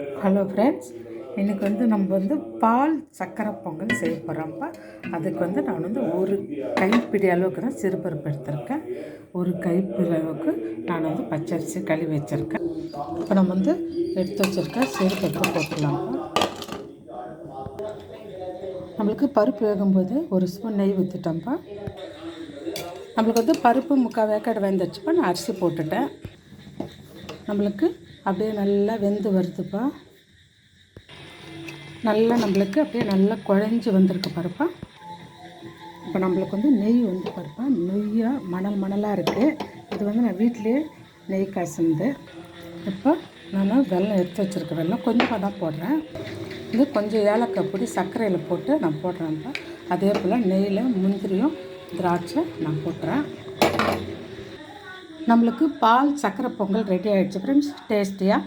Hello friends, இன்றைக்கி நம்ம பால் சர்க்கரை பொங்கல் செய்ய போகிறோம்ப்பா. அதுக்கு நான் ஒரு கைப்பிடி அளவுக்கு தான் சிறுபருப்பு எடுத்திருக்கேன். ஒரு கைப்பிடி அளவுக்கு நான் பச்சரிசி கழுவி வச்சுருக்கேன். இப்போ நம்ம எடுத்து வச்சுருக்க சிறுபருப்பு போட்டுடலாம்ப்பா. நம்மளுக்கு பருப்பு வேகும்போது ஒரு ஸ்பூன் நெய் ஊற்றிட்டோம்ப்பா. நம்மளுக்கு பருப்பு முக்கால் வேக்காடு வெந்துடுச்சுப்பா. நான் அரிசி போட்டுட்டேன். நம்மளுக்கு அப்படியே நல்லா வெந்து வருதுப்பா. நல்லா நம்மளுக்கு அப்படியே நல்லா குழஞ்சி வந்திருக்கு பருப்பா. இப்போ நம்மளுக்கு நெய் பருப்பா நெய்யாக மணலாக இருக்குது. இது நான் வீட்டிலே நெய் காய்ச்சிருந்து. இப்போ நான் வெல்லம் எடுத்து வச்சுருக்க வெல்லம் கொஞ்சமாக தான் போடுறேன். இது கொஞ்சம் ஏலக்காய் பொடி சர்க்கரையில் போட்டு நான் போடுறேன்ப்பா. அதே போல் நெய்யில் முந்திரியும் திராட்சை நான் போட்டுறேன். நம்மளுக்கு பால் சர்க்கரை பொங்கல் ரெடி ஆகிடுச்சு ஃப்ரெண்ட்ஸ். டேஸ்டியாக